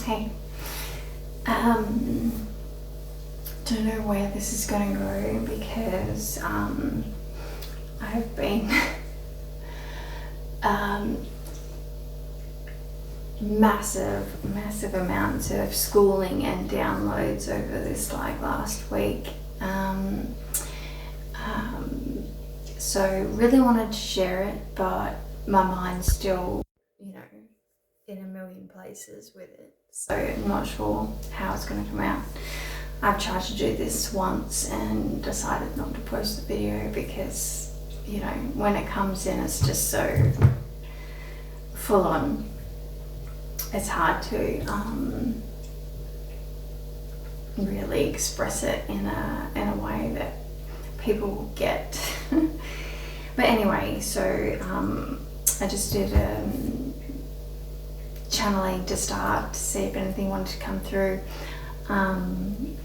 Hey, don't know where this is going to go because I've been massive amounts of schooling and downloads over this last week. So really wanted to share it, but my mind's still, in a million places with it. So I'm not sure how it's going to come out. I've tried to do this once and decided not to post the video because, when it comes in, it's just so full on. It's hard to really express it in a way that people get. But anyway, so I just did channeling to start to see if anything wanted to come through.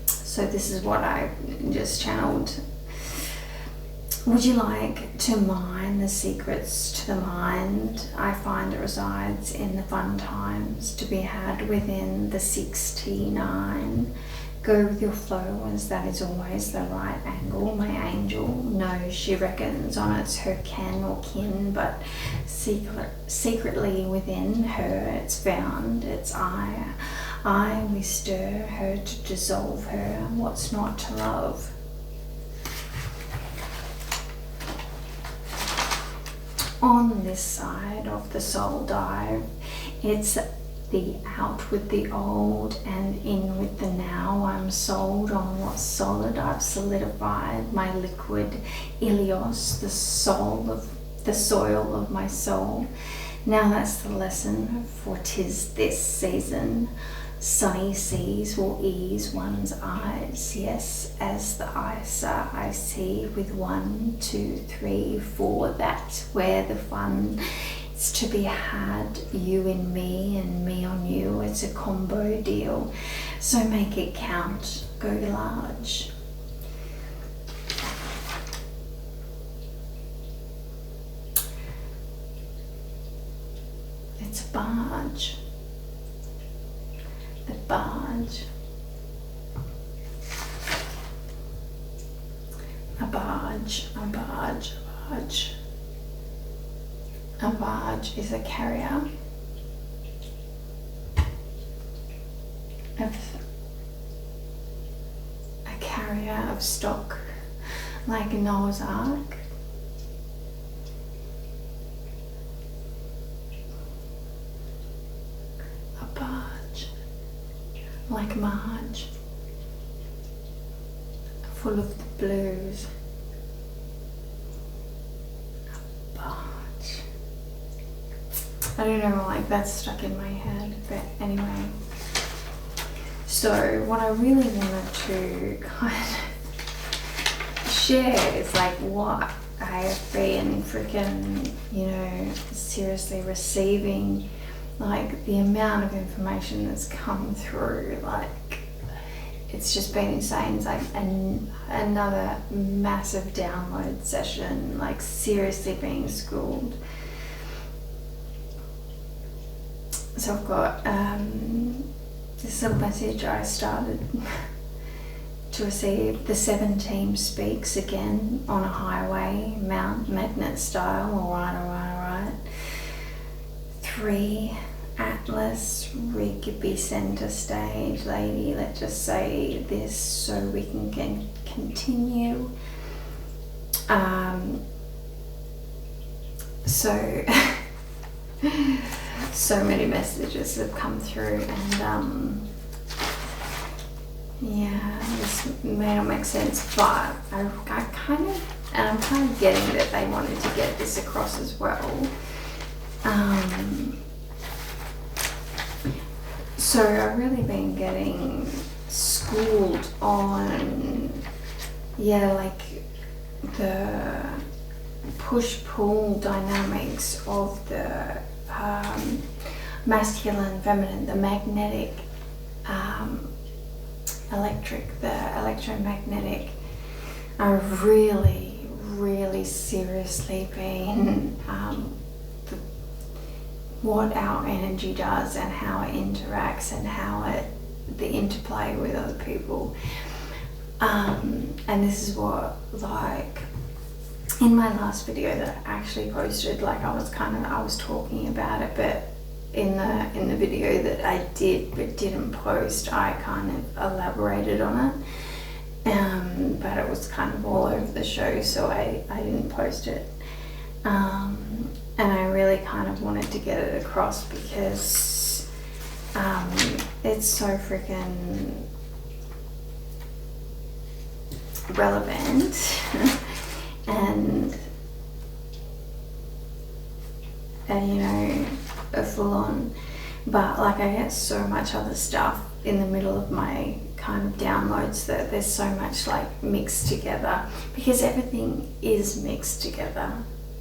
So this is what I just channeled. Would you like to mine the secrets to the mind? I find it resides in the fun times to be had within the 69. Go with your flow, as that is always the right angle. My angel knows, she reckons on it's her ken or kin, but secretly within her it's found. It's I we stir her to dissolve her. What's not to love? On this side of the soul dive, it's the out with the old and in with the now. I'm sold on what's solid. I've solidified my liquid Ilios, the soil of my soul. Now that's the lesson, for 'tis this season. Sunny seas will ease one's eyes. Yes, as the ISA I see with 1, 2, 3, 4. That's where the fun is to be had. You in me and me on you. It's a combo deal. So make it count. Go large. It's a barge. The barge. A barge, a barge, a barge. A barge is a carrier of stock, like Noah's Ark. A barge, like Marge, full of the blues. A barge. I don't know, like that's stuck in my head, but anyway. So what I really wanted to kind of share is like what I have been freaking, seriously receiving, like the amount of information that's come through, like it's just been insane. It's like another massive download session, like seriously being schooled. So I've got this little message I started to receive. The 7 team speaks again on a highway, Mount Magnet style. All right. 3, Atlas, Rigby center stage. Lady, let's just say this so we can continue. So many messages have come through, and this may not make sense, but I'm kind of getting that they wanted to get this across as well. So I've really been getting schooled on, like the push-pull dynamics of the masculine, feminine, the magnetic, the electromagnetic. I've really seriously been what our energy does and how it interacts and how the interplay with other people. And this is what, like, in my last video that I actually posted, like I was talking about it, but in the video that I did but didn't post, I kind of elaborated on it. But it was kind of all over the show, so I didn't post it. And I really kind of wanted to get it across because it's so freaking relevant and you know, full on. But like, I get so much other stuff in the middle of my kind of downloads that there's so much like mixed together, because everything is mixed together.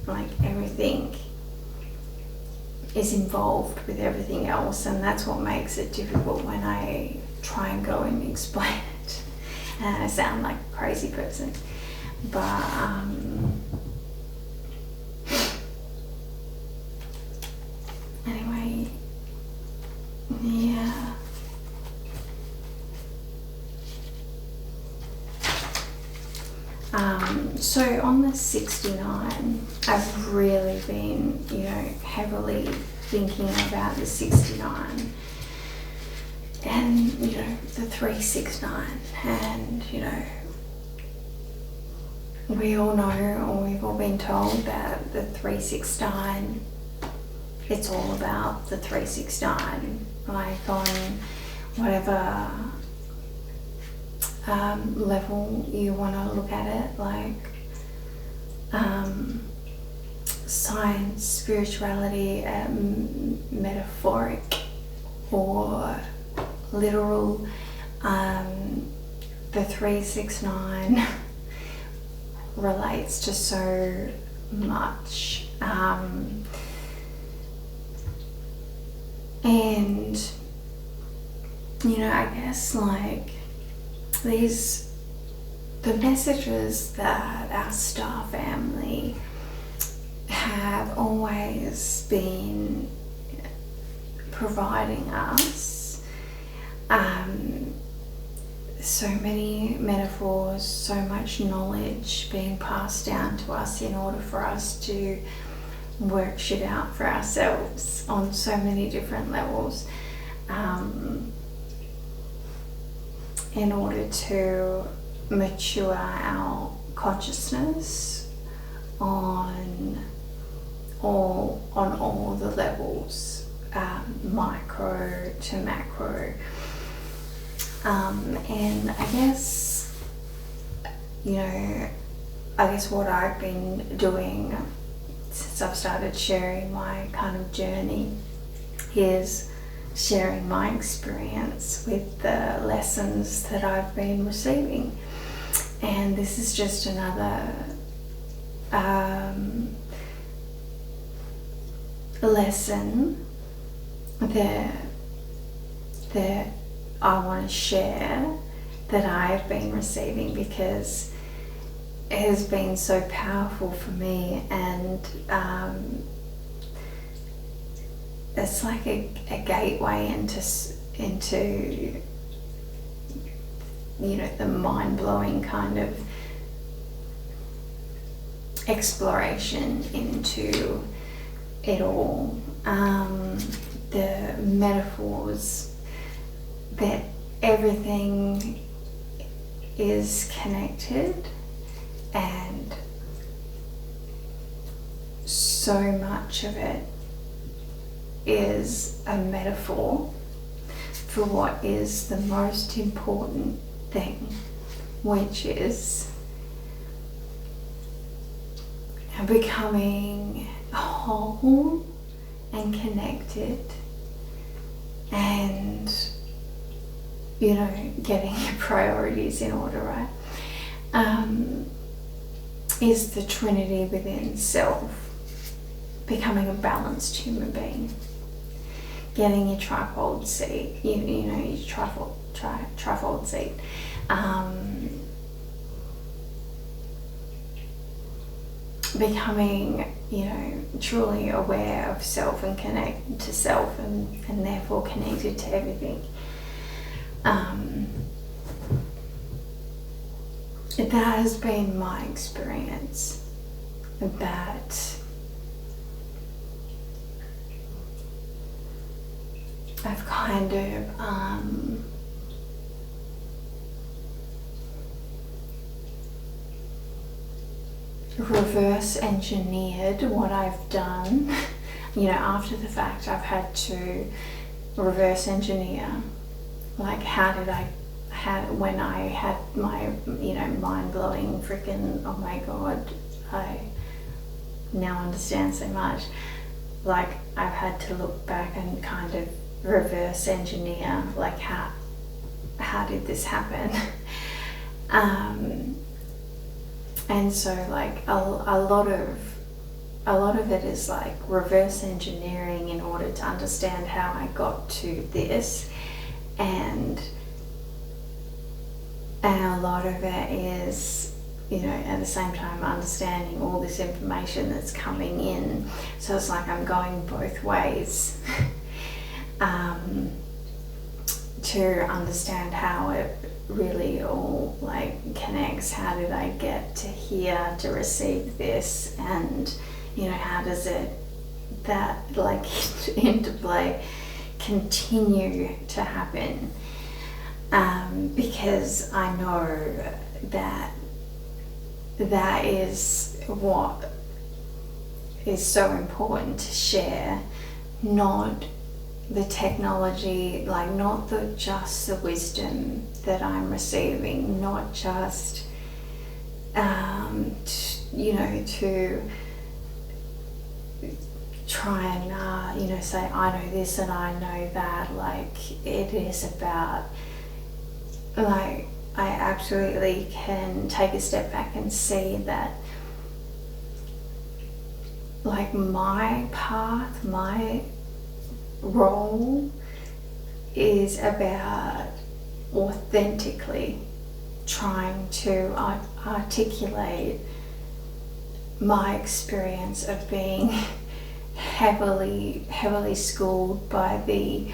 Like, everything is involved with everything else, and that's what makes it difficult when I try and go and explain it. And I sound like a crazy person, but anyway, yeah. So on the 69, I've really been, you know, heavily thinking about the 69 and, you know, the 369, and, you know, we all know, or we've all been told that the 369, it's all about the 369, like on whatever level you want to look at it, like science, spirituality, metaphoric or literal. The 369 relates to so much, and you know, I guess like the messages that our star family have always been providing us, so many metaphors, so much knowledge being passed down to us in order for us to work shit out for ourselves on so many different levels, in order to mature our consciousness on all the levels, micro to macro. And I guess, you know, what I've been doing since I've started sharing my kind of journey is sharing my experience with the lessons that I've been receiving. And this is just another lesson that I want to share, that I've been receiving, because it has been so powerful for me, and it's like a gateway into you know, the mind-blowing kind of exploration into it all. The metaphors, that everything is connected, and so much of it is a metaphor for what is the most important thing, which is becoming whole and connected, and, you know, getting your priorities in order, right? Is the Trinity within self, becoming a balanced human being, getting your trifold seat, you know, your trifold seat, becoming you know, truly aware of self and connect to self, and therefore connected to everything. That has been my experience. That I've kind of reverse engineered what I've done. You know, after the fact, I've had to reverse engineer, like, when I had my, you know, mind-blowing freaking, oh my god, I now understand so much. Like, I've had to look back and kind of reverse engineer, like, how did this happen? And so, like, a lot of it is like reverse engineering in order to understand how I got to this, and a lot of it is, you know, at the same time understanding all this information that's coming in. So it's like I'm going both ways to understand how it really all, like, connects. How did I get to here to receive this, and, you know, how does that like interplay continue to happen? Because I know that is what is so important to share, not the technology, like, not just the wisdom that I'm receiving, not just you know, to try and you know, say I know this and I know that. Like, it is about, like, I absolutely can take a step back and see that, like, my path, my role is about authentically trying to articulate my experience of being heavily schooled by the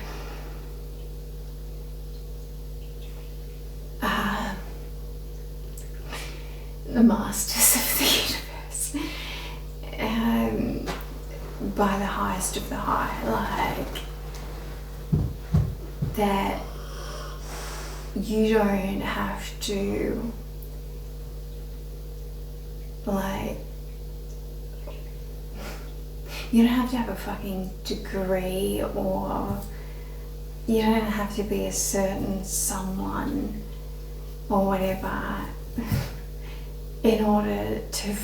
masters of the universe, by the highest of the high, like, that you don't have to, like, you don't have to have a fucking degree, or you don't have to be a certain someone or whatever in order to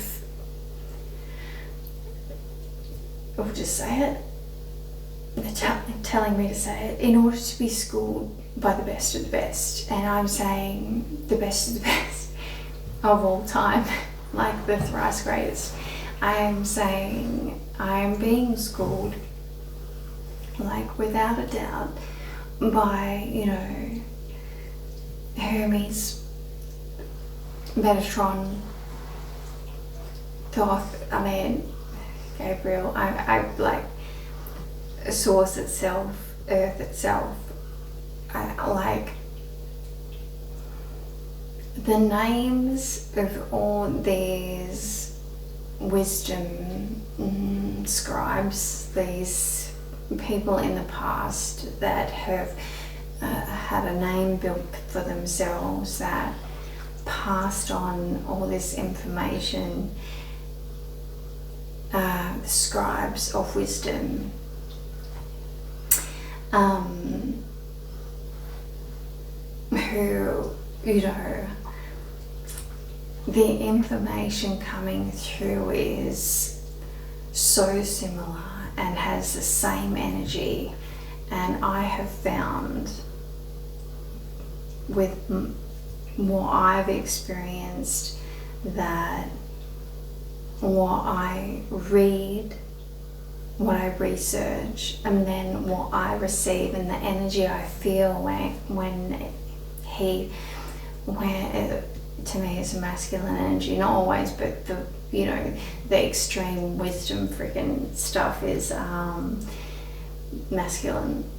or just say it. They're telling me to say it. In order to be schooled by the best of the best, and I'm saying the best of the best of all time, like the thrice greatest. I am saying I am being schooled, like, without a doubt, by, you know, Hermes, Metatron, Thoth, I mean, Gabriel, I like, Source itself, Earth itself. I like the names of all these wisdom scribes, these people in the past that have had a name built for themselves, that passed on all this information, the scribes of wisdom, who, you know, the information coming through is so similar and has the same energy. And I have found with what I've experienced that what I read, what I research, and then what I receive, and the energy I feel when to me is a masculine energy. Not always, but the, you know, the extreme wisdom freaking stuff is masculine.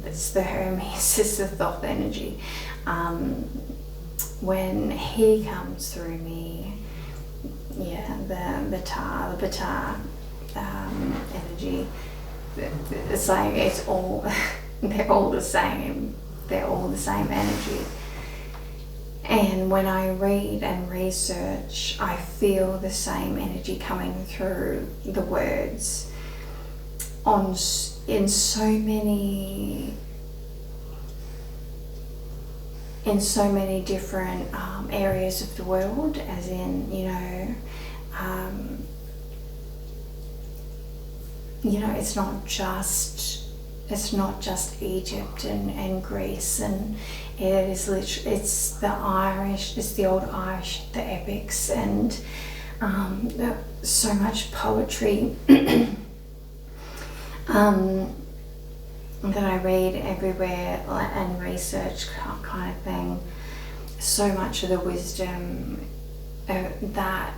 It's the Hermes, it's the Thoth energy. When he comes through me, yeah, the Bata energy, it's like it's all they're all the same. They're all the same energy. And when I read and research, I feel the same energy coming through the words in so many different areas of the world, as in, you know, it's not just Egypt and Greece, and it is literally, it's the Irish, it's the old Irish, the epics, and so much poetry that I read everywhere and research kind of thing. So much of the wisdom, that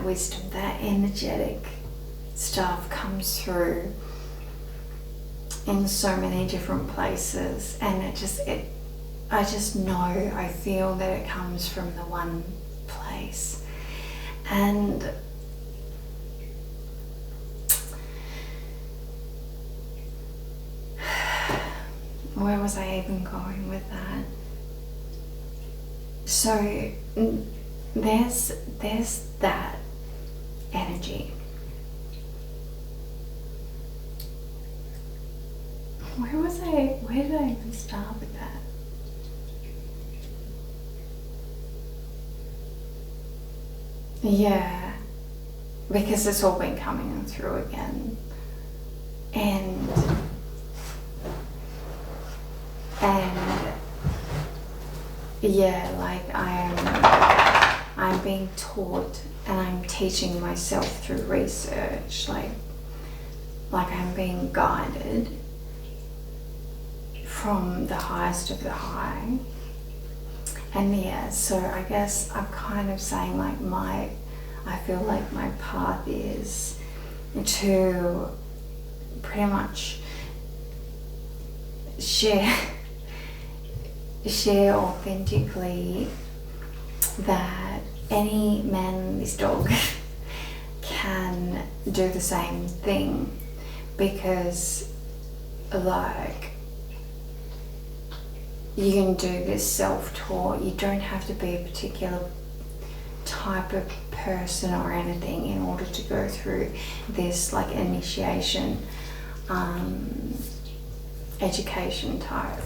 wisdom, that energetic stuff comes through in so many different places, and I just know, I feel that it comes from the one place. And where was I even going with that? So there's that energy. Where did I even start with that? Yeah, because it's all been coming through again. And yeah, like I'm being taught, and I'm teaching myself through research, like I'm being guided from the highest of the high. And yeah, so I guess I'm kind of saying, like, I feel like my path is to pretty much share authentically that any man and his dog can do the same thing, because like you can do this self-taught. You don't have to be a particular type of person or anything in order to go through this like initiation education type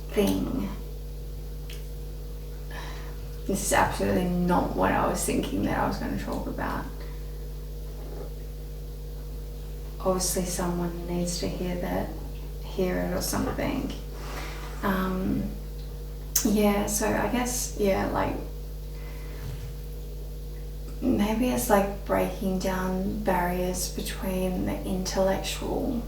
thing. This is absolutely not what I was thinking that I was going to talk about. Obviously someone needs to hear it or something. Yeah, so I guess, yeah, like maybe it's like breaking down barriers between the intellectual,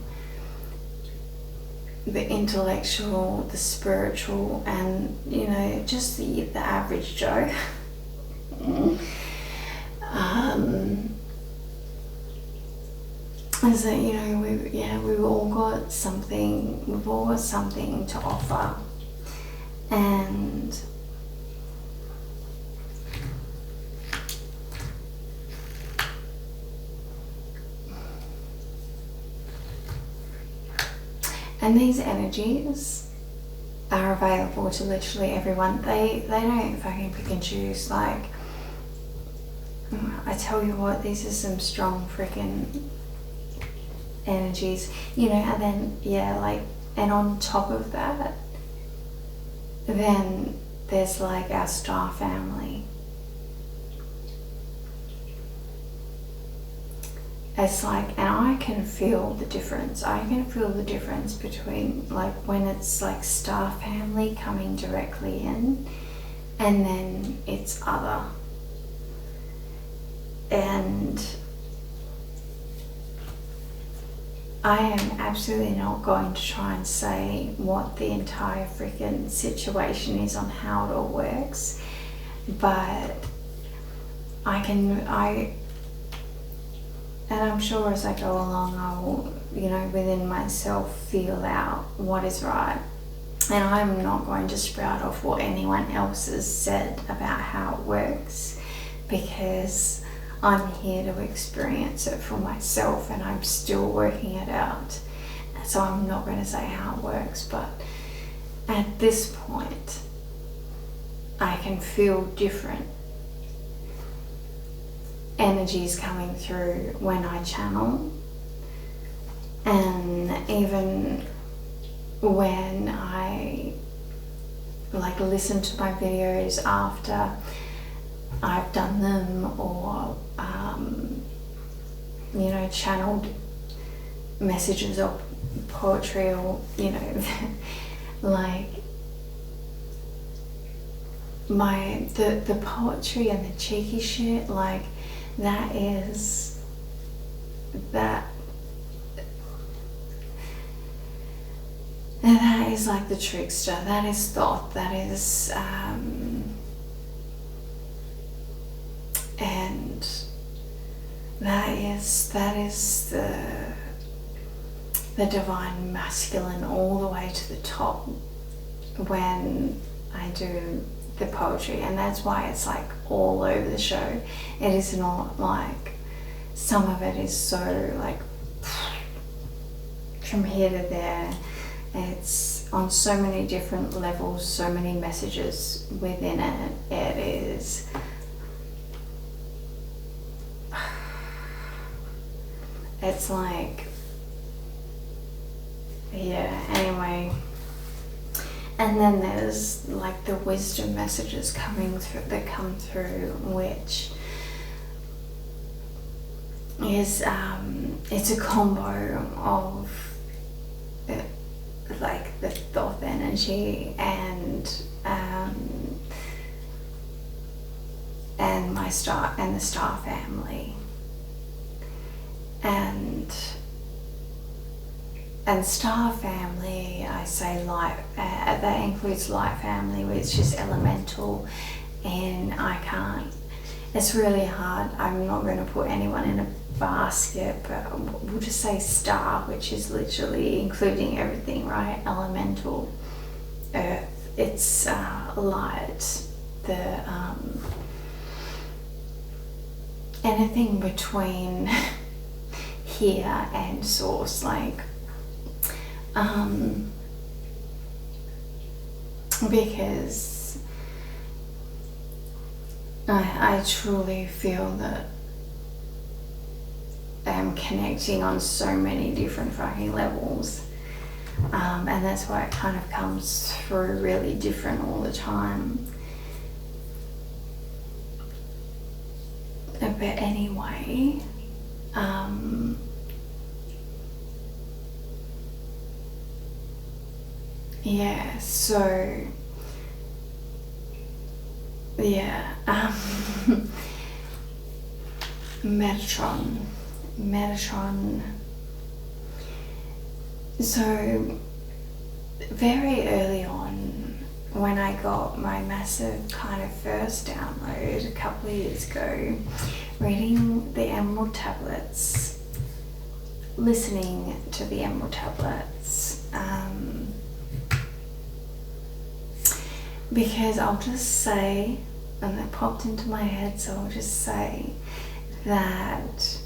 the spiritual, and, you know, just the average Joe. Is that, you know, we've all got something to offer, and these energies are available to literally everyone. They don't fucking pick and choose. Like, I tell you what, these are some strong freaking energies, you know. And then, yeah, like, and on top of that, then there's like our star family. It's like, and I can feel the difference. I can feel the difference between, like, when it's like star family coming directly in, and then it's other. I am absolutely not going to try and say what the entire freaking situation is on how it all works, but and I'm sure as I go along I will, within myself feel out what is right. And I'm not going to sprout off what anyone else has said about how it works, because I'm here to experience it for myself and I'm still working it out. So I'm not going to say how it works, but at this point I can feel different energies coming through when I channel, and even when I listen to my videos after I've done them, or channeled messages or poetry, or the poetry and the cheeky shit, that is like the trickster, that is thought, that is and that is the divine masculine all the way to the top when I do the poetry. And that's why it's all over the show. It is not some of it is so from here to there. It's on so many different levels, so many messages within it. It is it's anyway. And then there's the wisdom messages that come through, which is it's a combo of the Thoth energy and my star and the star family, and star family, I say light, that includes light family, which is elemental, and it's really hard. I'm not going to put anyone in a basket, but we'll just say star, which is literally including everything, right? Elemental, earth, it's light, the anything between here and source, because I truly feel that I'm connecting on so many different fucking levels, and that's why it kind of comes through really different all the time. But anyway, yeah, so yeah, Metatron. So very early on, when I got my massive kind of first download a couple of years ago, reading the Emerald Tablets, listening to the Emerald Tablets, because I'll just say, and it popped into my head, so I'll just say that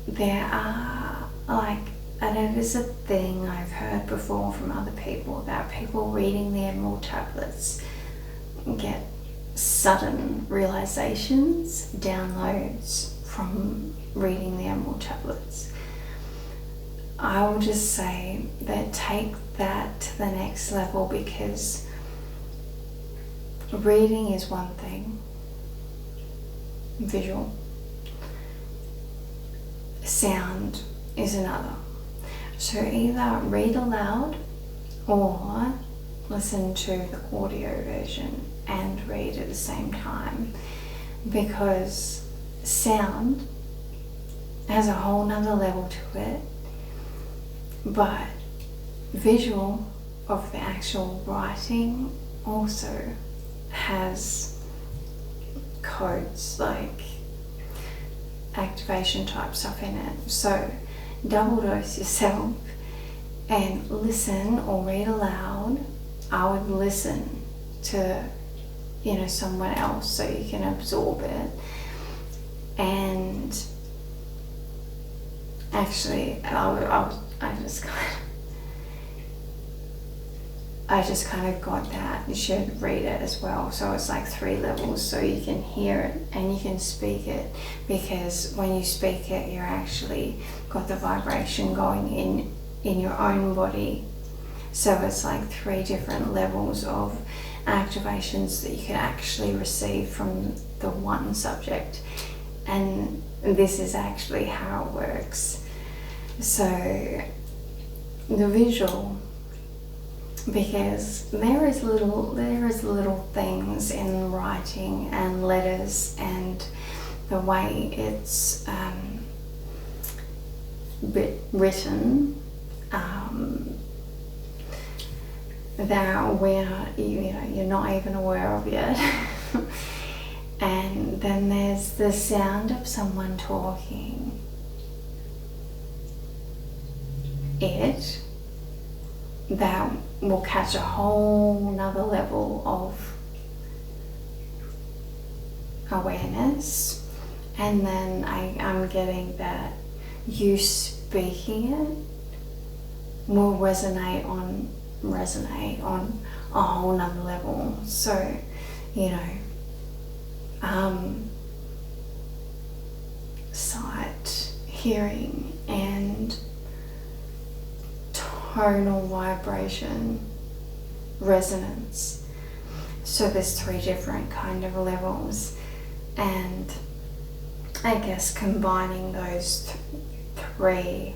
there are and it is a thing I've heard before from other people, about people reading the Emerald Tablets get sudden realizations, downloads from reading the Emerald Tablets. I will just say that take that to the next level, because reading is one thing, visual, sound is another. So either read aloud or listen to the audio version and read at the same time, because sound has a whole nother level to it, but visual of the actual writing also has codes, like activation type stuff in it. So double dose yourself and listen or read aloud. I would listen to, you know, someone else so you can absorb it. And actually, I just kind of got that. You should read it as well. So it's like 3 levels, so you can hear it and you can speak it, because when you speak it, you're actually got the vibration going in your own body. So it's like 3 different levels of activations that you can actually receive from the one subject. And this is actually how it works. So the visual, because there is little things in writing and letters and the way it's written, that you're not even aware of yet. And then there's the sound of someone talking. That will catch a whole nother level of awareness. And then I'm getting that you speaking it will resonate on a whole nother level. So, you know, sight, hearing, and tonal vibration, resonance. So there's 3 different kind of levels, and I guess combining those 3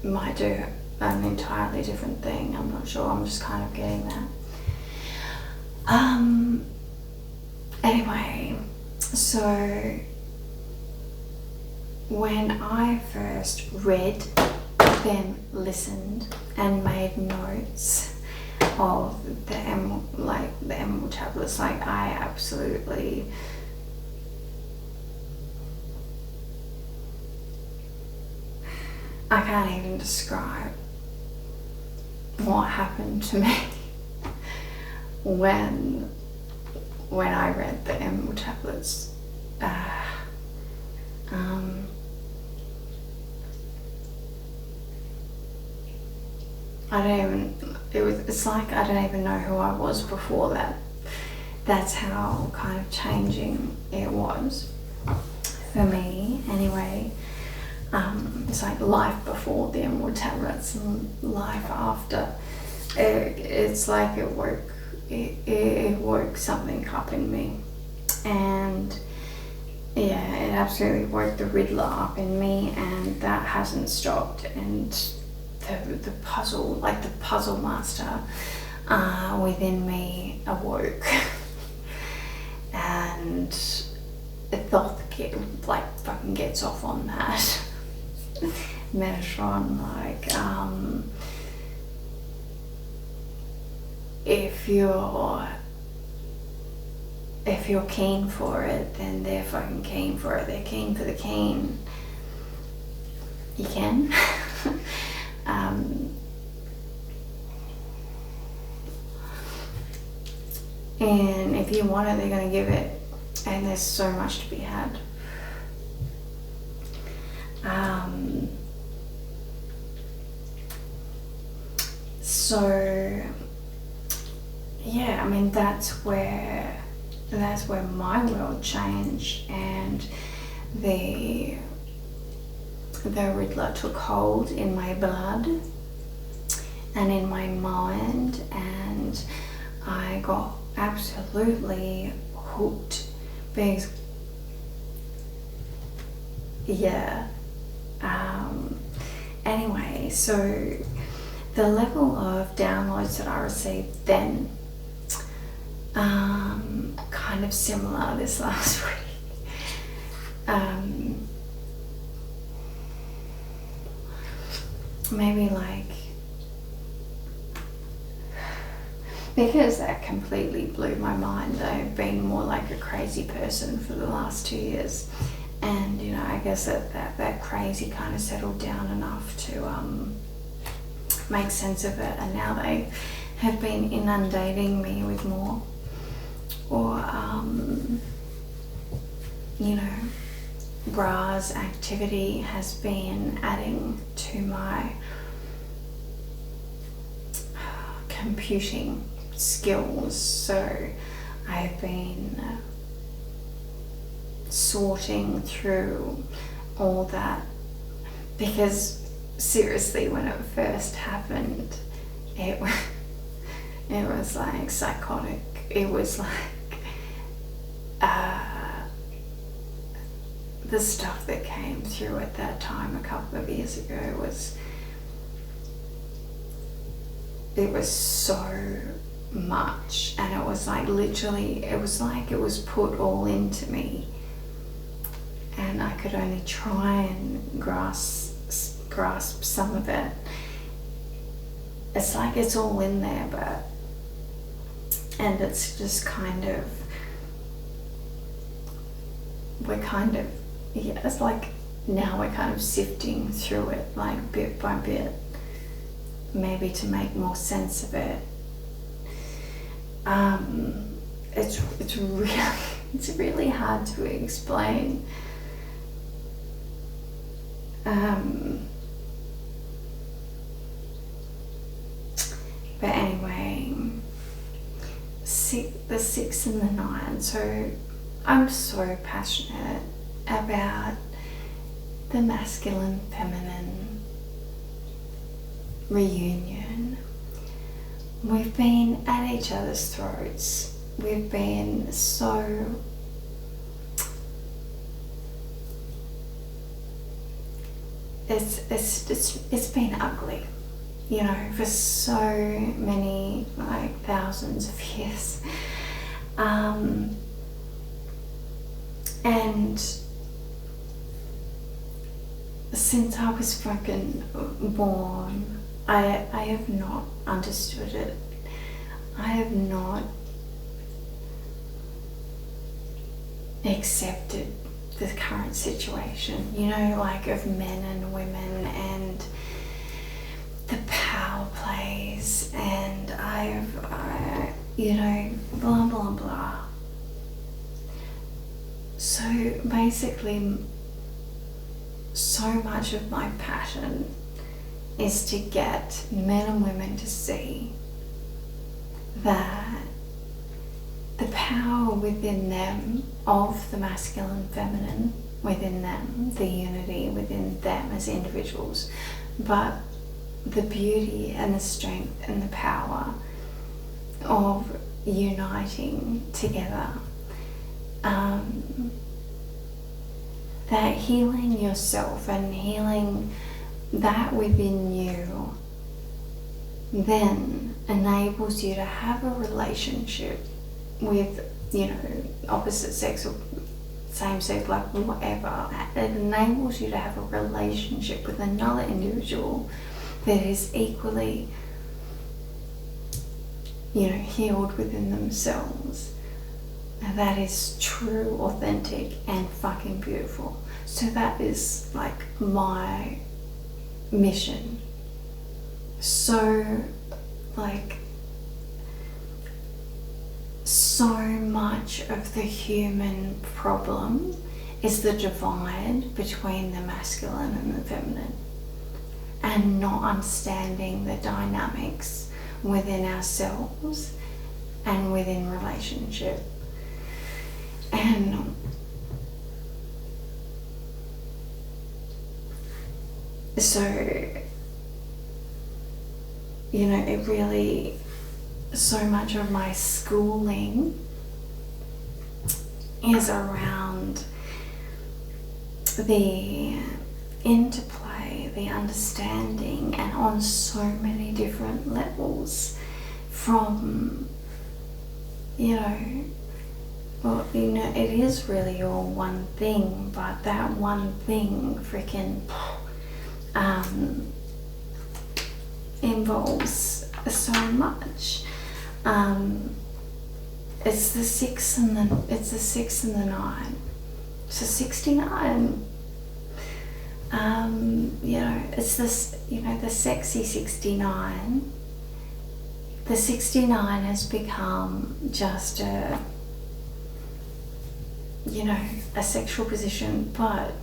might do an entirely different thing. I'm not sure, I'm just kind of getting that. Anyway, so when I first read, then listened and made notes of the emerald tablets, like I can't even describe what happened to me when I read the emerald tablets. It's like I don't even know who I was before that. That's how kind of changing it was for me. Anyway, it's like life before the emerald tablets and life after. It's like it woke something up in me, and yeah, it absolutely woke the Riddler up in me, and that hasn't stopped. And the puzzle, like the puzzle master within me awoke, and Thoth fucking gets off on that. Metatron, if you're keen for it, then they're fucking keen for it. They're keen for the keen. You can. And if you want it, they're going to give it. And there's so much to be had. So yeah, I mean, that's where my world changed, and the Riddler took hold in my blood and in my mind, and I got absolutely hooked. Because yeah, anyway, so the level of downloads that I received then kind kind of similar this last week. Maybe like, because that completely blew my mind. I've been more like a crazy person for the last 2 years, and you know, I guess that crazy kind of settled down enough to make sense of it, and now they have been inundating me with more, or you know, bras activity has been adding to my computing skills, so I've been sorting through all that, because seriously, when it first happened, it was like psychotic. It was like the stuff that came through at that time a couple of years ago it was so much, and it was like literally, it was like it was put all into me, and I could only try and grasp some of it. It's like it's all in there, and it's just kind of, it's like now we're kind of sifting through it, like bit by bit, maybe to make more sense of it. It's really hard to explain. But anyway, the 6 and the 9. So I'm so passionate about the masculine feminine reunion. We've been at each other's throats. We've been so it's been ugly, you know, for so many, like, thousands of years. And since I was fucking born, I have not understood it. I have not accepted the current situation, you know, like of men and women and the power plays, and you know, blah blah blah. So basically, so much of my passion is to get men and women to see that the power within them of the masculine and feminine within them, the unity within them as individuals, but the beauty and the strength and the power of uniting together. That healing yourself and healing that within you then enables you to have a relationship with, you know, opposite sex or same sex, like whatever. It enables you to have a relationship with another individual that is equally, you know, healed within themselves. That is true, authentic, and fucking beautiful. So that is like my mission. So, like, so much of the human problem is the divide between the masculine and the feminine, and not understanding the dynamics within ourselves and within relationship. And so, you know, it really, so much of my schooling is around the interplay, the understanding, and on so many different levels, from, you know, Well, you know, it is really all one thing, but that one thing freaking involves so much. It's the 6 and the 9. So 69. You know, it's this, you know, the sexy 69. The 69 has become just a, you know, a sexual position, but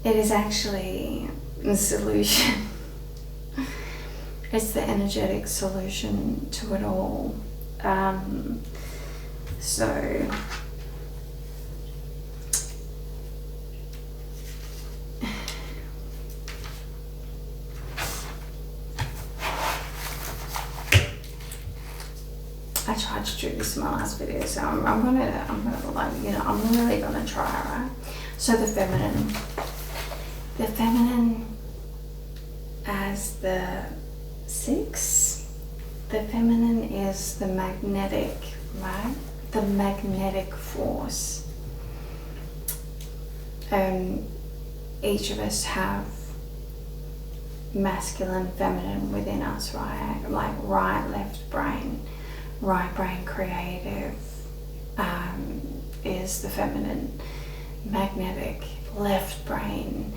it is actually the solution. It's the energetic solution to it all. So I tried to do this in my last video, so I'm gonna like, you know, I'm really gonna try, right? So the feminine as the 6, the feminine is the magnetic, right? The magnetic force. Each of us have masculine, feminine within us, right? Like right, left brain. Right brain creative is the feminine. Magnetic left brain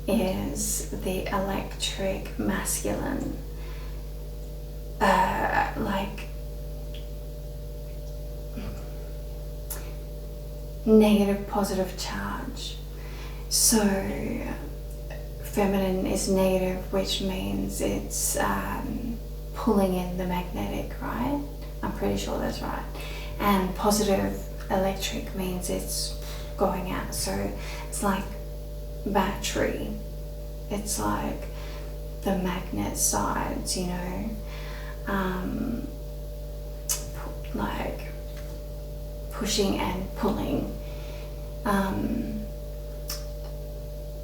is the electric masculine. Like negative positive charge. So feminine is negative, which means it's pulling in the magnetic, right? I'm pretty sure that's right. And positive electric means it's going out. So it's like battery. It's like the magnet sides, you know, like pushing and pulling.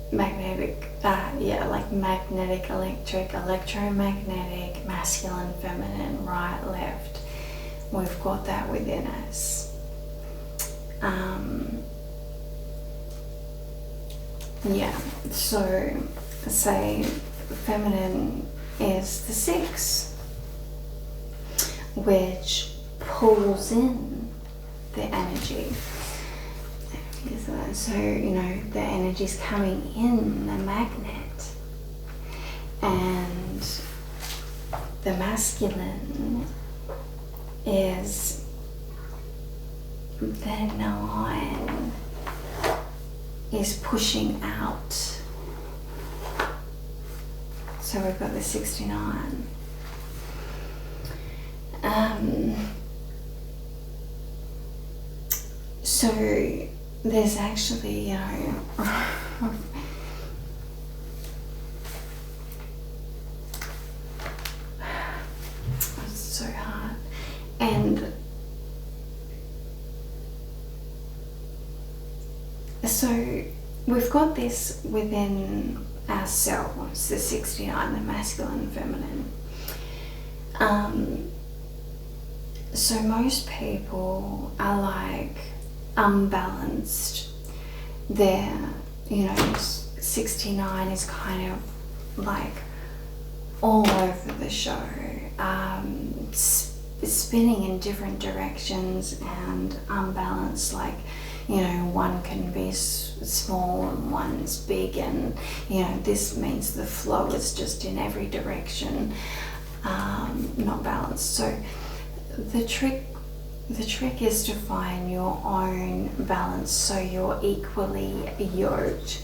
Magnetic, like magnetic, electric, electromagnetic, masculine, feminine, right, left. We've got that within us. So say feminine is the 6, which pulls in the energy. So, you know, the energy's coming in the magnet, and the masculine is the 9 is pushing out. So we've got the 69. So there's actually, you know, it's so hard. And so we've got this within ourselves, the 69, the masculine and feminine. So most people are like unbalanced. Their, you know, 69 is kind of like all over the show, spinning in different directions and unbalanced. Like, you know, one can be small and one's big, and you know, this means the flow is just in every direction, not balanced. So the trick is to find your own balance, so you're equally yoked.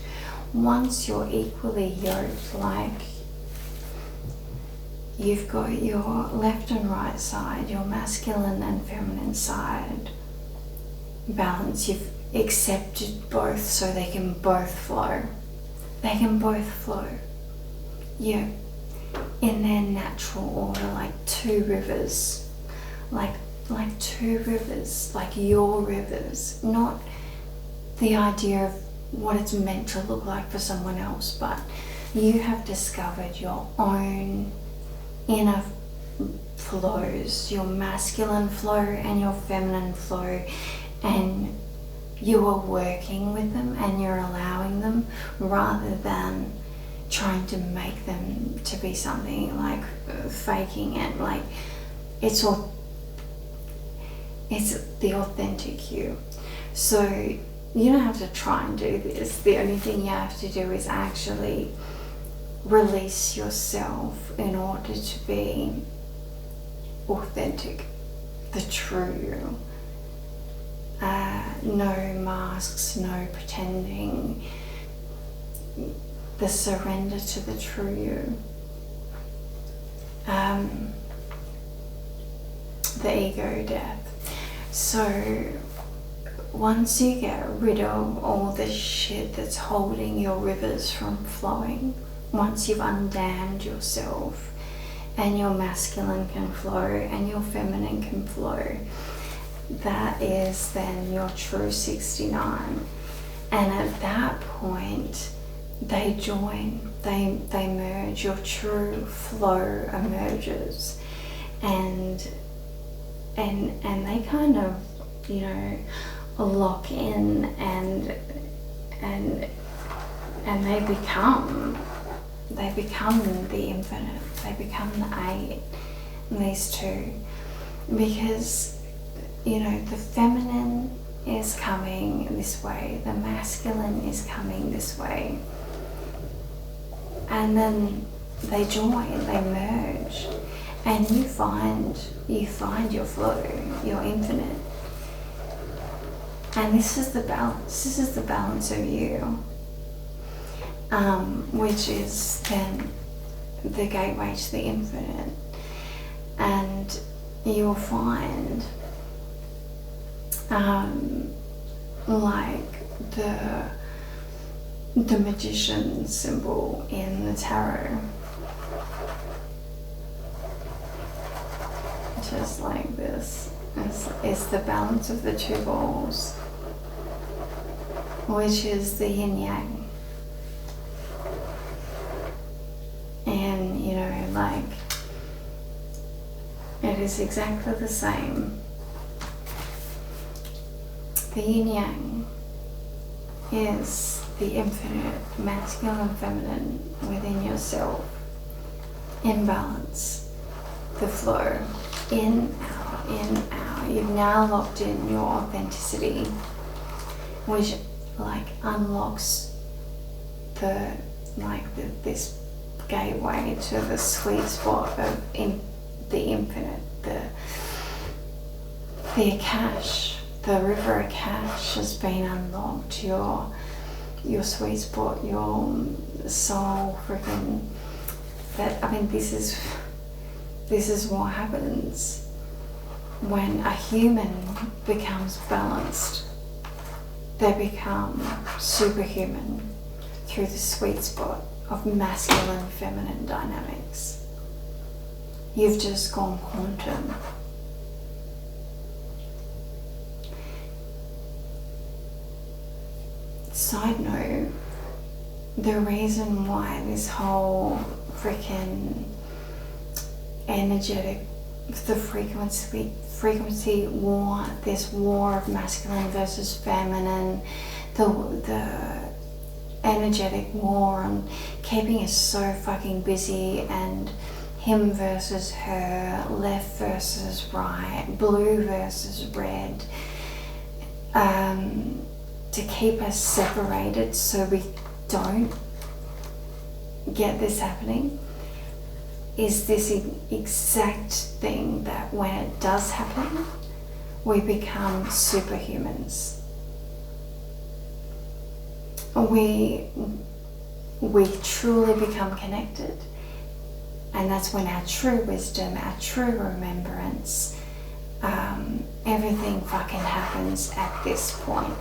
Once you're equally yoked, like you've got your left and right side, your masculine and feminine side balance, you've accepted both, so they can both flow. They can both flow. Yeah. In their natural order, like 2 rivers. Like 2 rivers, like your rivers, not the idea of what it's meant to look like for someone else, but you have discovered your own inner flows, your masculine flow and your feminine flow, and you are working with them and you're allowing them, rather than trying to make them to be something, like faking it. Like it's the authentic you. So you don't have to try and do this. The only thing you have to do is actually release yourself in order to be authentic, the true you. No masks, no pretending. The surrender to the true you. The ego death. So once you get rid of all the shit that's holding your rivers from flowing, once you've undammed yourself, and your masculine can flow and your feminine can flow, that is then your true 69. And at that point, they join, they merge, your true flow emerges, and they kind of, you know, lock in, and they become the infinite, they become the eight, these two, because, you know, the feminine is coming this way, the masculine is coming this way, and then they join, they merge, and you find your flow, your infinite. And this is the balance of you, which is then the gateway to the infinite. And you'll find like the magician symbol in the tarot, just like this. It's the balance of the two balls, which is the yin yang. And, you know, like, it is exactly the same. The yin yang is the infinite, masculine and feminine within yourself, in balance, the flow, in, out, in, out. You've now locked in your authenticity, which like unlocks this gateway to the sweet spot of the infinite, the Akash, the river Akash has been unlocked. Your sweet spot, your soul, freaking. That, I mean, this is what happens when a human becomes balanced. They become superhuman through the sweet spot of masculine feminine dynamics. You've just gone quantum. Side note, the reason why this whole freaking energetic, the frequency war, this war of masculine versus feminine, the energetic war on keeping us so fucking busy, and him versus her, left versus right, blue versus red, to keep us separated so we don't get this happening, is this exact thing that when it does happen, we become superhumans. We truly become connected, and that's when our true wisdom, our true remembrance, everything fucking happens at this point.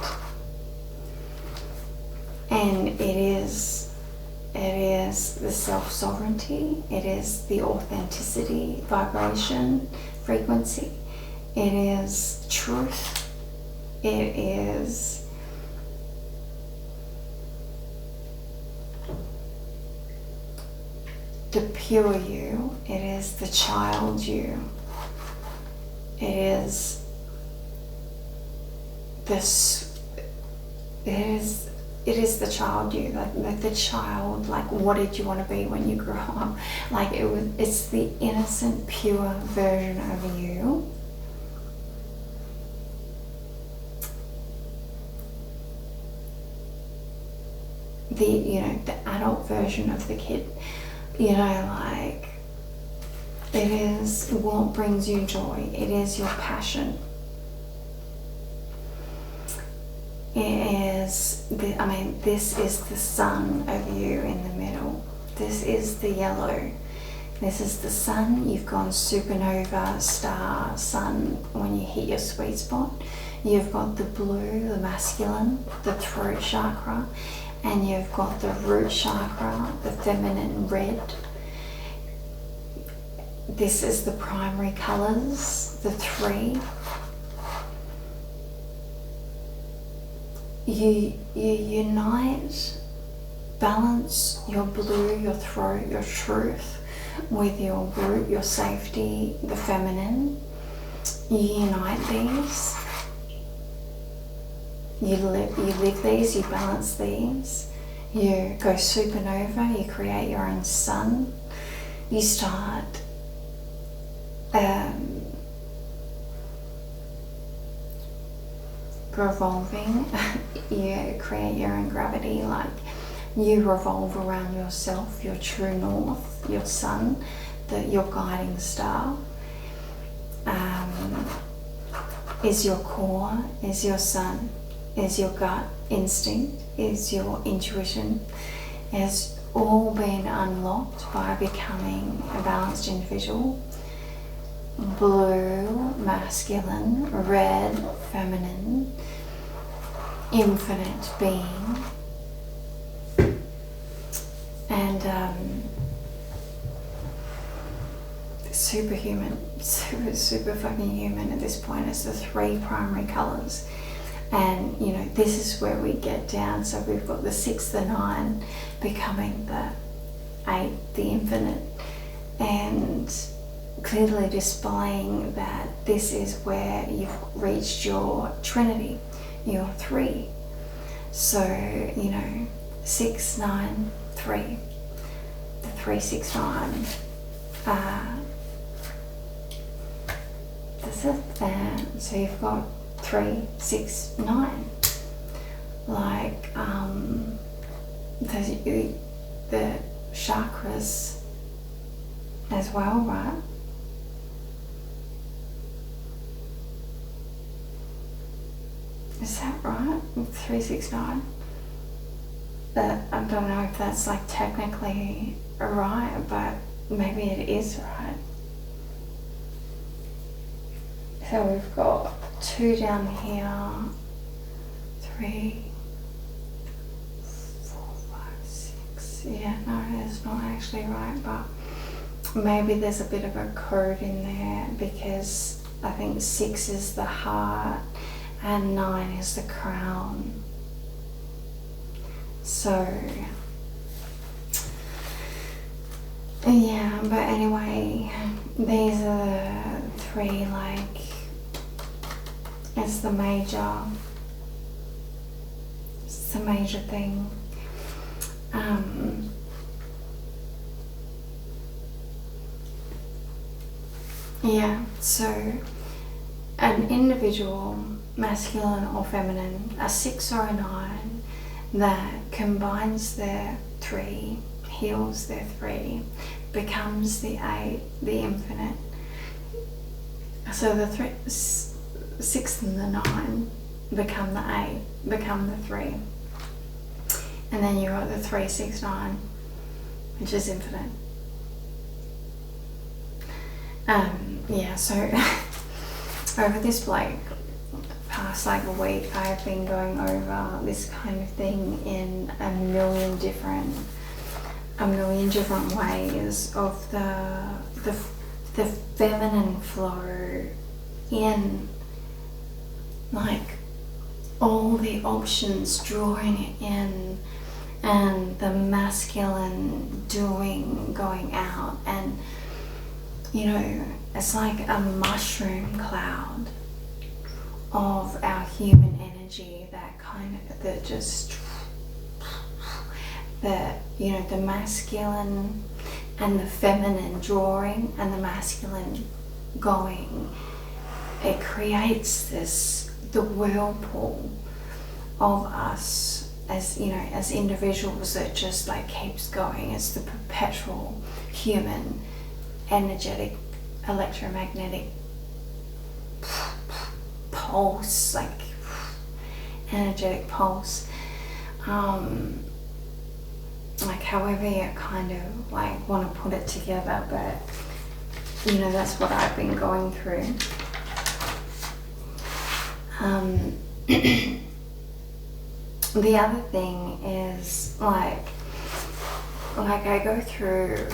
And it is the self-sovereignty, it is the authenticity, vibration, frequency, it is truth, it is the pure you, it is the child you, it is this, it is the child you, like the child, like what did you want to be when you grew up? Like it's the innocent, pure version of you. The, you know, the adult version of the kid, you know, like it is what brings you joy, it is your passion. It is, this is the sun of you in the middle. This is the yellow. This is the sun. You've gone supernova, star, sun when you hit your sweet spot. You've got the blue, the masculine, the throat chakra, and you've got the root chakra, the feminine red. This is the primary colors, the three. You unite, balance your blue, your throat, your truth with your root, your safety, the feminine. You unite these. You live these, you balance these. You go supernova, you create your own sun. You start revolving. You create your own gravity, like you revolve around yourself, your true north, your sun, your guiding star. Is your core, is your sun, is your gut instinct, is your intuition, has all been unlocked by becoming a balanced individual. Blue, masculine, red, feminine, infinite being, and superhuman, super fucking human at this point. It's the three primary colors. And you know, this is where we get down. So we've got the 6, the 9 becoming the 8, the infinite, and clearly displaying that this is where you've reached your trinity, your 3. So, you know, 6, 9, 3. The 3, 6, 9. This is that. So you've got 3, 6, 9. Like the chakras as well, right? Is that right? 3, 6, 9. But I don't know if that's like technically right, but maybe it is right. So we've got 2 down here, 3, 4, 5, 6. Yeah, no, that's not actually right, but maybe there's a bit of a code in there, because I think 6 is the heart and 9 is the crown. So yeah, but anyway, these are the 3, like, it's the major thing. Yeah, so an individual, masculine or feminine, a 6 or a 9 that combines their 3, heals their 3, becomes the 8, the infinite. So the 6 and the 9 become the 8, become the 3. And then you've got the 3, 6, 9, which is infinite. Yeah, so over this past like a week, I've been going over this kind of thing in a million different ways of the feminine flow in, like all the options, drawing it in, and the masculine going out, and you know, it's like a mushroom cloud of our human energy that just you know, the masculine and the feminine drawing and the masculine going, it creates the whirlpool of us as, you know, as individuals that just like keeps going. It's the perpetual human energetic electromagnetic pulse, like energetic pulse, like however you kind of like want to put it together, but you know, that's what I've been going through. The other thing is like I go through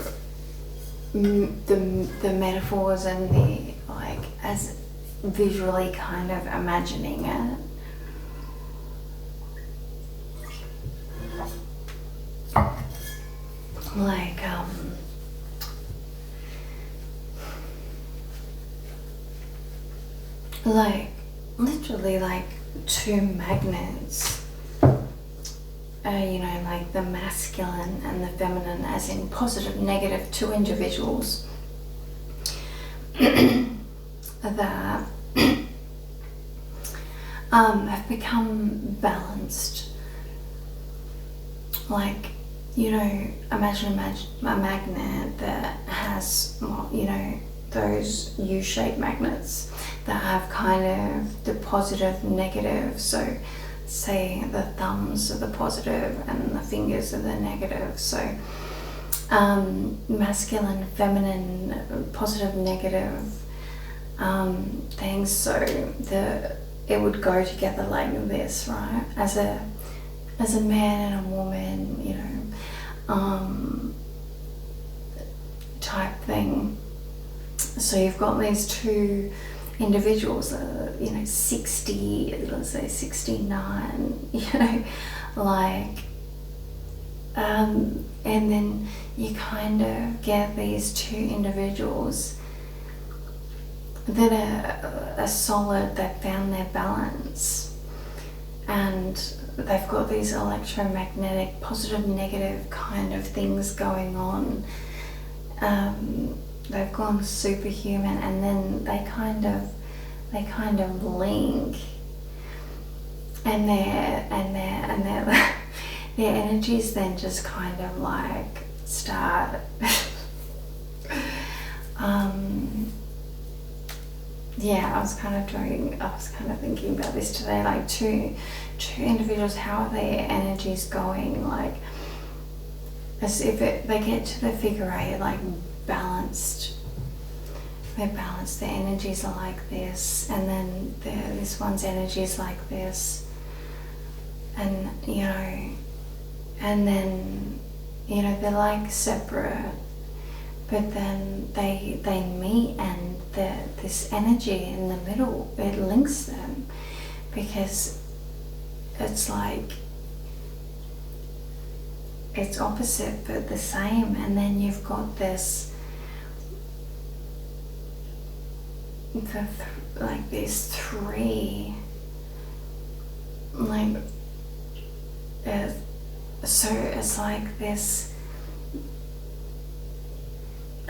the metaphors and the like as visually kind of imagining it. Like literally like two magnets, you know, like the masculine and the feminine, as in positive, negative, two individuals that have become balanced. Like, you know, imagine a magnet that has, you know, those U-shaped magnets that have kind of the positive, negative. So say the thumbs are the positive and the fingers are the negative. So masculine, feminine, positive, negative things. So it would go together like this, right? As a man and a woman, you know, type thing. So you've got these two individuals, you know, 60, let's say 69, you know, like, and then you kind of get these two individuals that are solid, they've found their balance, and they've got these electromagnetic positive, negative kind of things going on. They've gone superhuman, and then they kind of link, and their their energies then just kind of like start yeah, I was kind of thinking about this today, like two individuals, how are their energies going, like as if they get to the figure eight, like balanced. They're balanced, their energies are like this, and then this one's energy is like this, and you know, and then, you know, they're like separate, but then they meet, and this energy in the middle, it links them, because it's like it's opposite but the same. And then you've got this like these three, like so it's like this.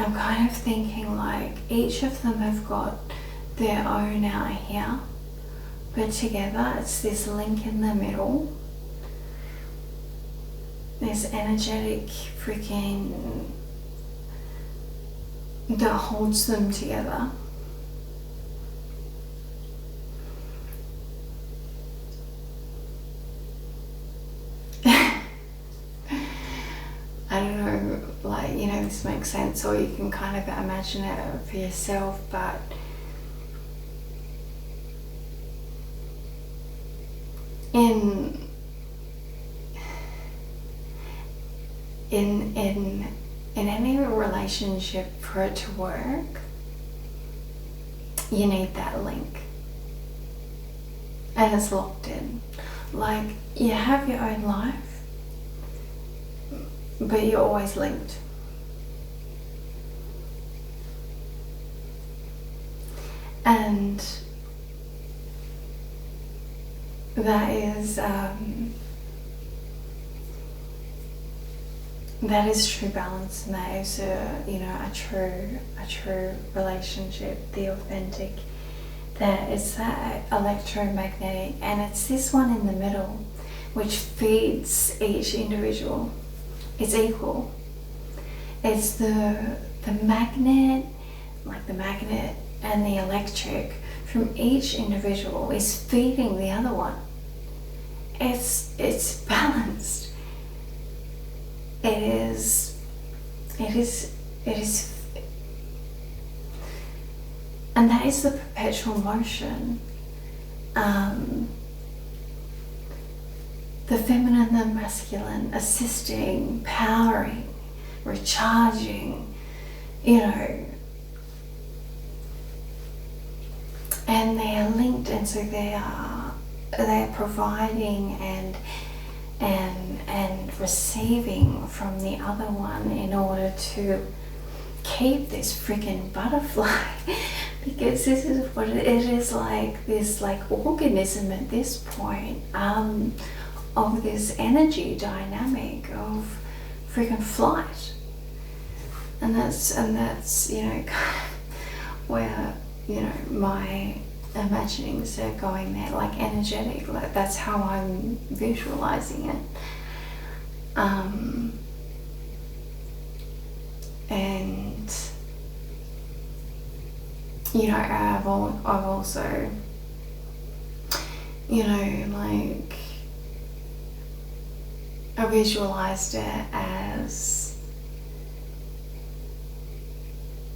I'm kind of thinking like each of them have got their own out here, but together it's this link in the middle, this energetic freaking that holds them together. I don't know, like, you know, this makes sense, or you can kind of imagine it for yourself, but in any relationship, for it to work, you need that link, and it's locked in. Like, you have your own life, but you're always linked. And that is true balance, and that is a true relationship, the authentic. That it's that electromagnetic, and it's this one in the middle which feeds each individual. It's equal. It's the magnet, like the magnet and the electric from each individual is feeding the other one. It's balanced. It is, and that is the perpetual motion. The feminine, the masculine, assisting, powering, recharging, and they are linked, and so they are providing and receiving from the other one in order to keep this freaking butterfly. Because this is what it is, like this organism at this point, of this energy dynamic of freaking flight. And that's where my imaginings are going there, like energetic, like that's how I'm visualizing it. And I've also I visualized it as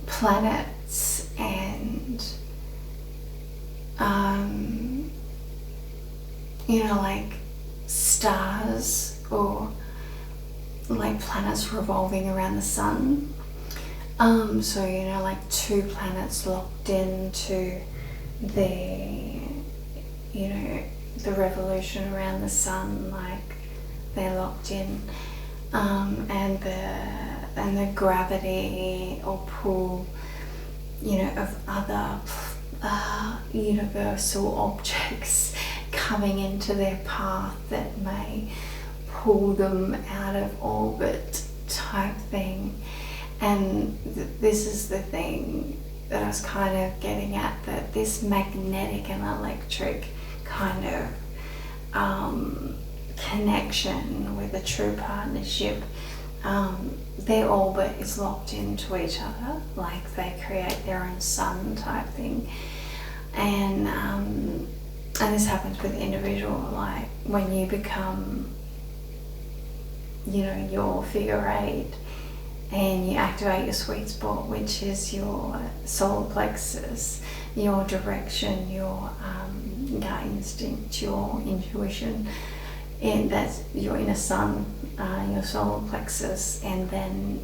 planets and like stars, or like planets revolving around the sun. So like two planets locked into the revolution around the sun, like they're locked in, and the gravity or pull of other universal objects coming into their path that may pull them out of orbit type thing. And this is the thing that I was kind of getting at, that this magnetic and electric kind of connection with a true partnership, their orbit is locked into each other, like they create their own sun type thing. And this happens with individual, like when you become your figure 8 and you activate your sweet spot, which is your solar plexus, your direction, your gut instinct, your intuition, and that's your inner sun, your solar plexus, and then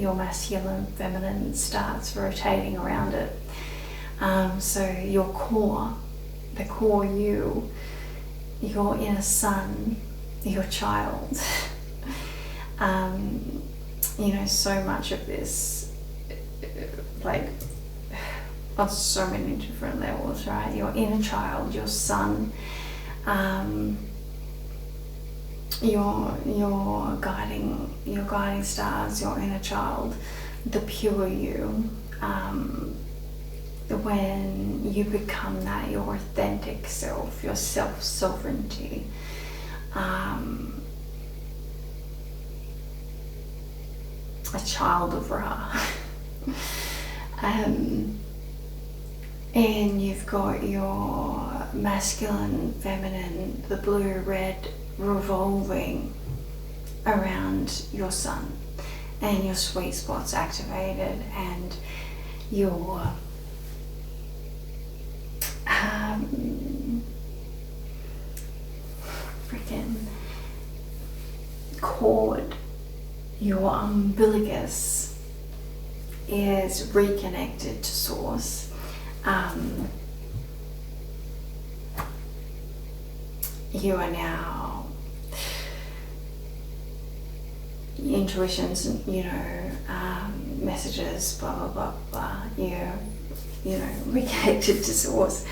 your masculine, feminine starts rotating around it. So your core, the core you, your inner sun, your child. So much of this, like on so many different levels, right? Your inner child, your sun, your guiding stars, your inner child, the pure you. When you become that, your authentic self, your self-sovereignty, a child of Ra. And you've got your masculine, feminine, the blue, red, revolving around your sun, and your sweet spots activated, and your freaking cord, your umbilicus is reconnected to source. You are now intuitions, messages, blah blah blah blah. Reconnected to source.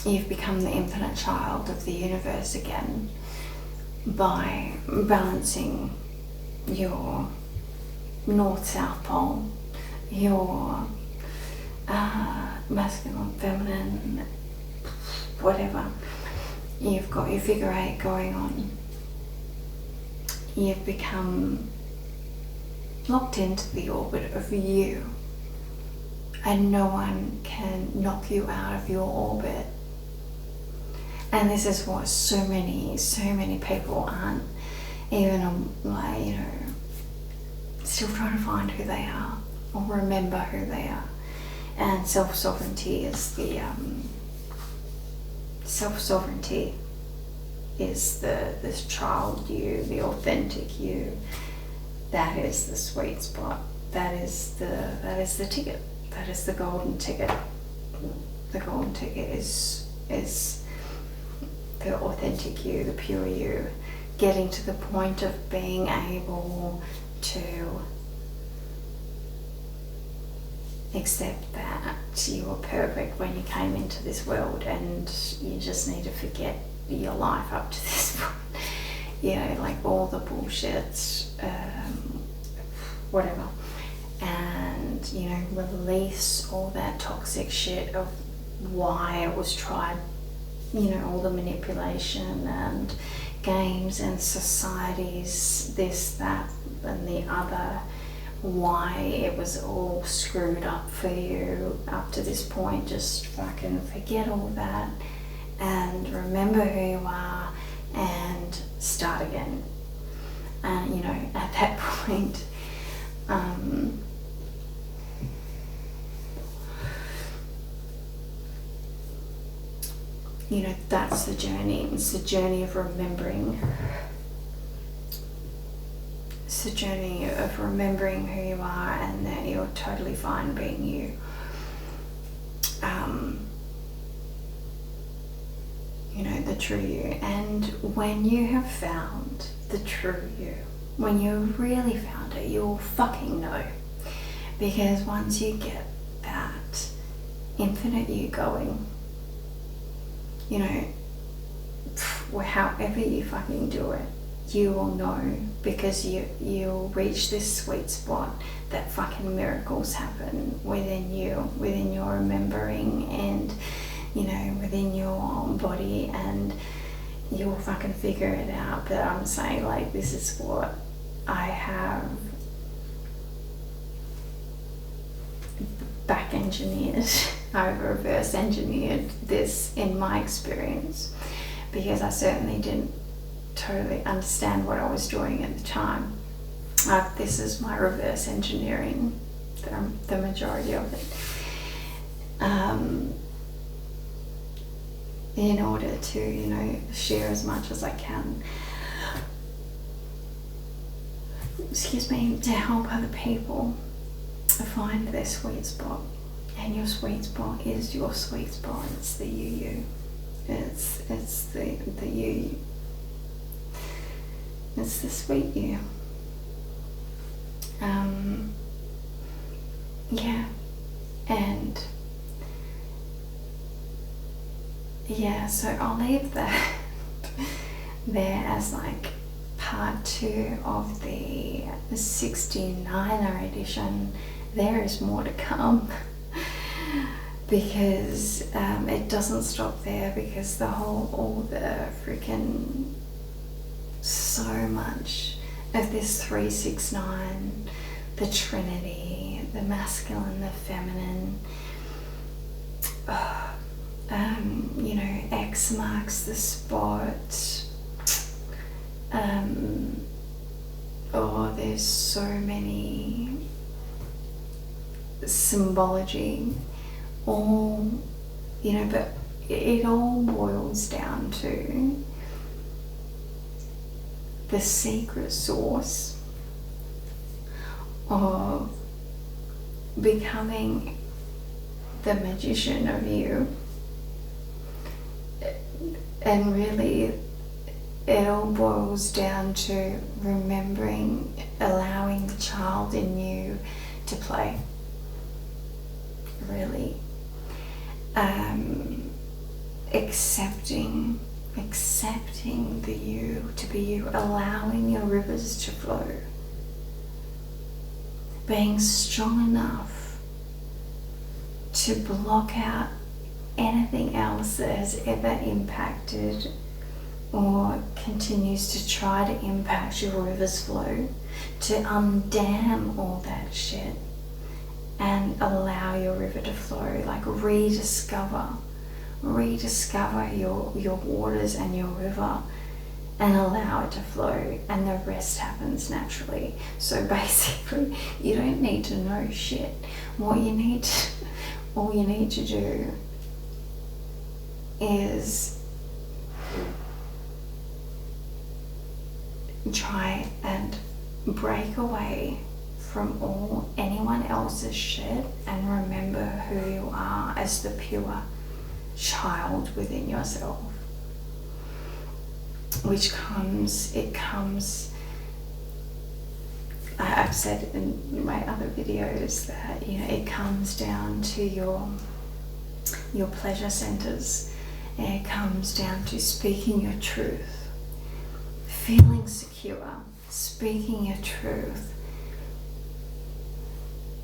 You've become the infinite child of the universe again by balancing your north-south pole, your masculine, feminine, whatever. You've got your figure 8 going on. You've become locked into the orbit of you, and no one can knock you out of your orbit. And this is what so many people aren't even still trying to find who they are or remember who they are. And self-sovereignty is this child you, the authentic you. That is the sweet spot. That is the ticket. That is the golden ticket. The golden ticket is the authentic you, the pure you, getting to the point of being able to accept that you were perfect when you came into this world, and you just need to forget your life up to this point. Like all the bullshit, whatever, and release all that toxic shit of why it was tried, all the manipulation and games and societies, this, that and the other, why it was all screwed up for you up to this point. Just fucking forget all that and remember who you are and start again. And at that point, that's the journey. It's the journey of remembering. It's the journey of remembering who you are and that you're totally fine being you. The true you. And when you have found the true you, when you really found it, you'll fucking know. Because once you get that infinite you going, however you fucking do it, you will know, because you'll reach this sweet spot that fucking miracles happen within you, within your remembering, and within your own body, and you'll fucking figure it out. But I'm saying, like, this is what I have back engineered. I've reverse engineered this in my experience, because I certainly didn't totally understand what I was doing at the time. This is my reverse engineering, the majority of it, in order to share as much as I can, to help other people find their sweet spot. And your sweet spot is your sweet spot. It's the you. It's the you. It's the sweet you. Yeah. And yeah, so I'll leave that there as like part 2 of the 69er edition. There is more to come. Because it doesn't stop there, because all the freaking, so much of this 369, the Trinity, the masculine, the feminine, X marks the spot. There's so many symbology, all, but it all boils down to the secret source of becoming the magician of you, and really it all boils down to remembering, allowing the child in you to play, really. Accepting the you to be you, allowing your rivers to flow, being strong enough to block out anything else that has ever impacted or continues to try to impact your river's flow, to undam all that shit and allow your river to flow, like rediscover your waters and your river and allow it to flow, and the rest happens naturally. So basically, you don't need to know shit. All you need to do is try and break away from anyone else's shit and remember who you are as the pure child within yourself, I've said in my other videos that, you know, it comes down to your pleasure centers, and it comes down to speaking your truth, feeling secure, speaking your truth,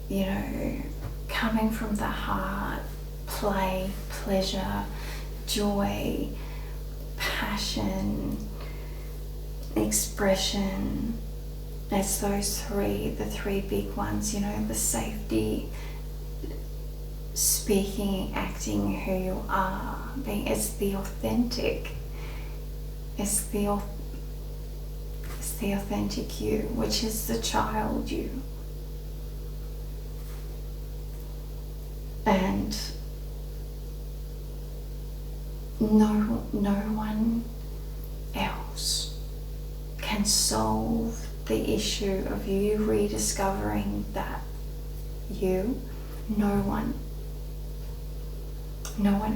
you know, coming from the heart, play, pleasure, joy, passion, expression. It's those the three big ones, you know, the safety, speaking, acting who you are, it's the authentic, it's the authentic you, which is the child you. And no one else can solve the issue of you rediscovering that you. No one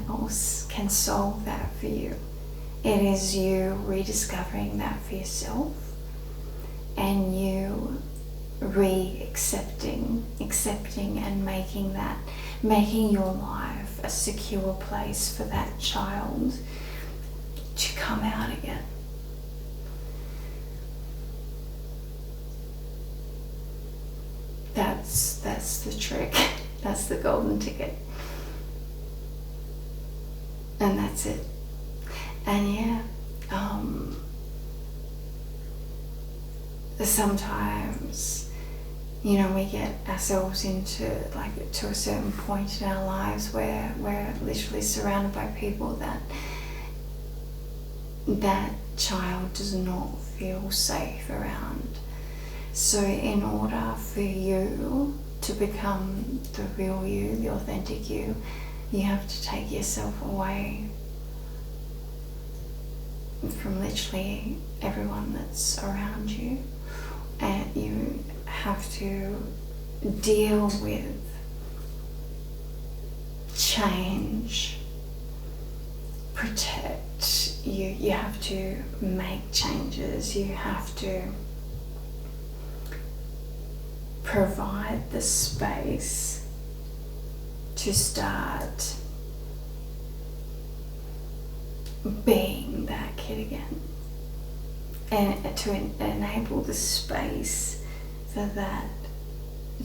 else can solve that for you. It is you rediscovering that for yourself, and you accepting and making your life a secure place for that child to come out again. That's the trick. That's the golden ticket. And that's it. And yeah, sometimes, you know, we get ourselves into, like, to a certain point in our lives where we're literally surrounded by people that child does not feel safe around. So in order for you to become the real you, the authentic you, you have to take yourself away from literally everyone that's around you, and you have to deal with change, protect. You have to make changes. You have to provide the space to start being that kid again, and to enable the space for that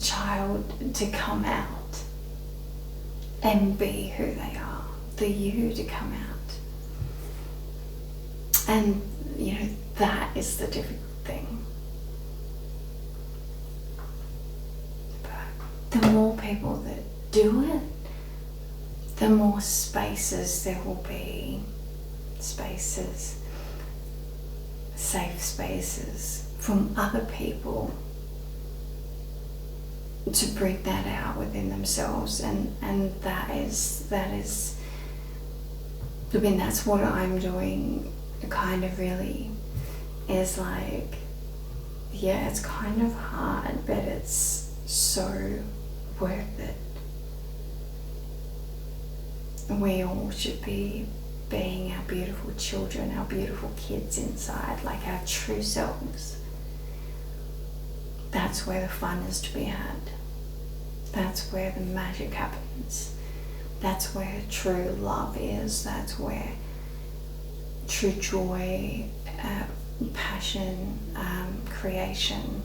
child to come out and be who they are, the you to come out. And, you know, that is the difficult thing. But the more people that do it, the more spaces there will be. Spaces, safe spaces from other people to bring that out within themselves, and that is I mean, that's what I'm doing, kind of, really, is like, yeah, it's kind of hard, but it's so worth it. We all should be being our beautiful children, our beautiful kids inside, like our true selves. That's where the fun is to be had. That's where the magic happens. That's where true love is. That's where true joy, passion, creation,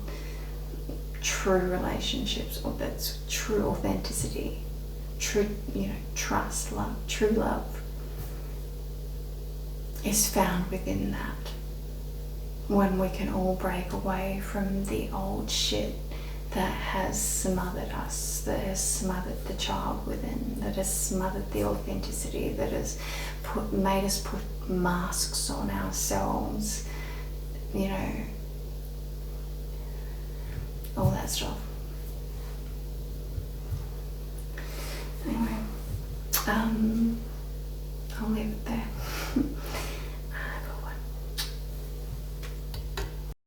true relationships, or that's true authenticity, true, trust, love, true love is found within that. When we can all break away from the old shit that has smothered us, that has smothered the child within, that has smothered the authenticity, that has made us put masks on ourselves, all that stuff. Anyway, I'll leave it there.